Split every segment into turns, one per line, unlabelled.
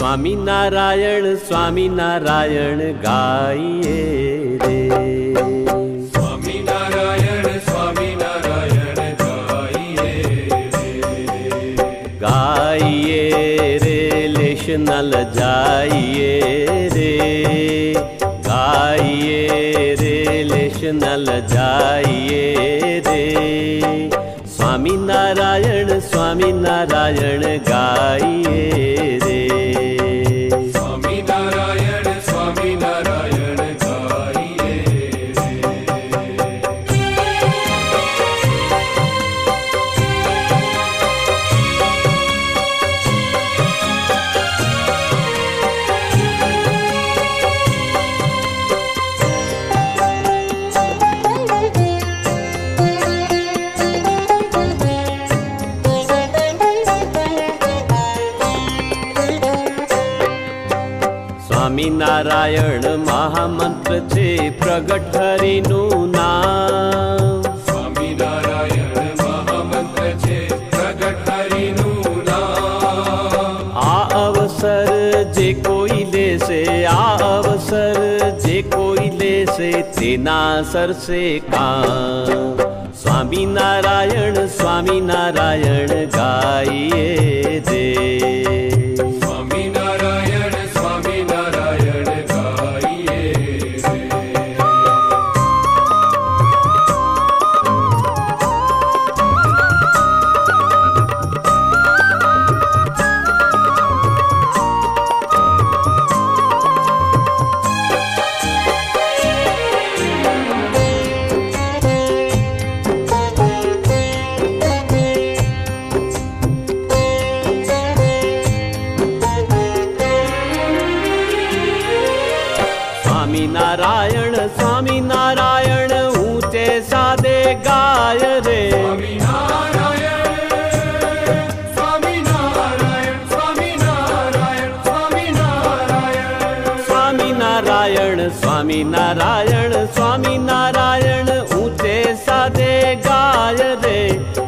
સ્વામિનારાયણ સ્વામિનારાયણ ગાઈએ રે.
સ્વામિનારાયણ સ્વામિનારાયણ ગાઈએ રે.
ગાઈએ રે લેશ ન લજાઈએ રે. ગાઈએ રે લેશ ન લજાઈએ રે. સ્વામિનારાયણ સ્વામિનારાયણ ગાઈએ રે.
સ્વામિનારાયણ સ્વામિનારાયણ ગાઈએ રે.
સ્વામિનારાયણ મહામંત્ર છે પ્રગટ હરિનું નામ.
સ્વામિનારાયણ મહામંત્ર છે પ્રગટ હરિનું નામ.
આ અવસર જે કોઈ લેશે, આ અવસર જે કોઈ લેશે તેના સરસે કામ. સ્વામિનારાયણ સ્વામિનારાયણ ગાઈએ રે.
સ્વામિનારાયણ સ્વામિનારાયણ ગાઈએ રે.
સ્વામિનારાયણ સ્વામિનારાયણ ઊંચે સાદે ગાય રે.
સ્વામિનારાયણ સ્વામિનારાયણ સ્વામિનારાયણ સ્વામિનારાયણ.
સ્વામિનારાયણ સ્વામિનારાયણ સ્વામિનારાયણ ઊંચે સાદે ગાય રે.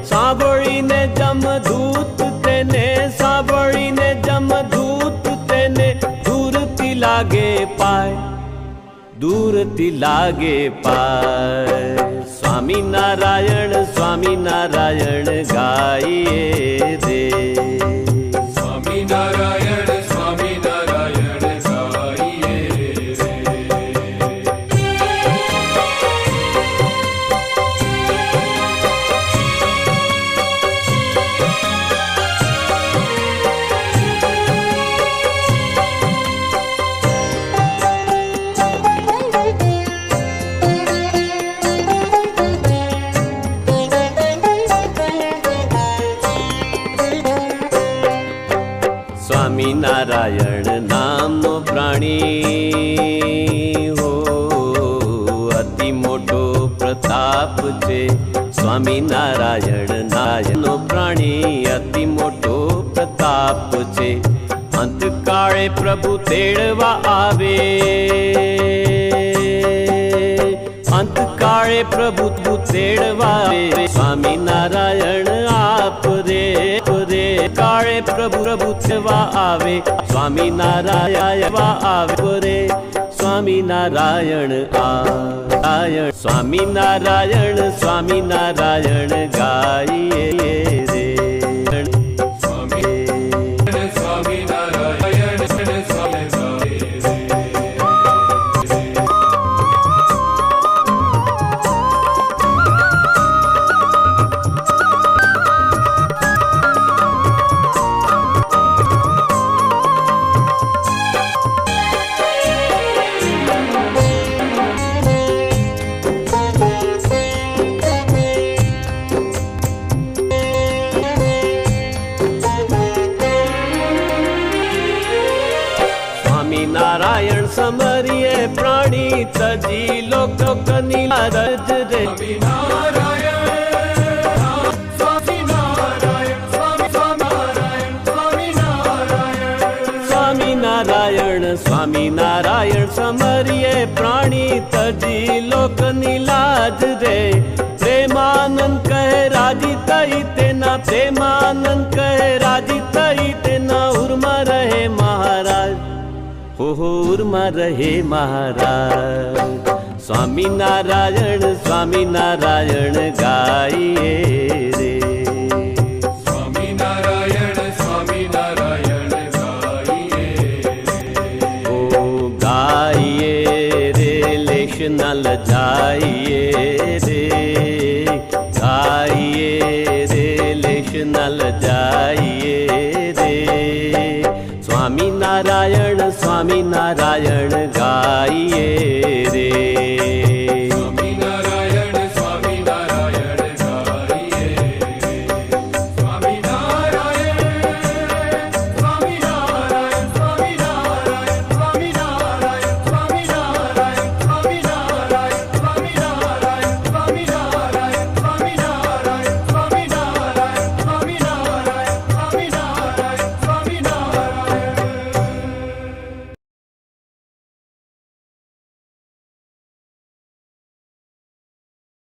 સાંભળીને જમદૂત તેને, સાંભળીને જમદૂત તેને દૂરથી લાગે પાય, દૂરથી લાગે પાય. સ્વામિનારાયણ સ્વામિનારાયણ ગાઈએ રે.
સ્વામિનારાયણ સ્વામિનારાયણ ગાઈએ રે.
સ્વામિનારાયણ નામનો પ્રાણી હો અતિ મોટો પ્રતાપ છે. સ્વામિનારાયણ નામનો પ્રાણી અતિ મોટો પ્રતાપ છે. અંતકાળે પ્રભુ તેડવા આવે, અંતકાળે પ્રભુ તેડવા આવે. સ્વામિનારાયણ આપ રે રે. કાળે પ્રભુ પ્રભુ તેડવા આવે. સ્વામિનારાયણ આવે રે. સ્વામિનારાયણ આયણ. સ્વામિનારાયણ સ્વામિનારાયણ ગાઈએ રે.
સ્વામિનારાયણ સ્વામિનારાયણ સ્વામિનારાયણ રે.
સ્વામિનારાયણ સમરીએ પ્રાણી તજી લોકની લાજ રે. સ્વામિનારાયણ સ્વામિનારાયણ સમરીએ પ્રાણી તજી લોકની લાજ રે. પ્રેમાનંદ કહે રાજી થઈ તેના, પ્રેમાનંદ કહે રાજી થઈ તેના ઉર્મા રહે મહારાજ. પોરમાં રહે મહારાજ. સ્વામિનારાયણ સ્વામિનારાયણ ગાઈએ રે.
સ્વામિનારાયણ સ્વામિનારાયણ ગાઈએ રે.
ઓ ગાઈએ રે લેશ ન લજાઈએ રે. ગાઈએ રે લેશ ન લજાઈએ રે. સ્વામિનારાયણ સ્વામિનારાયણ ગાઈએ રે.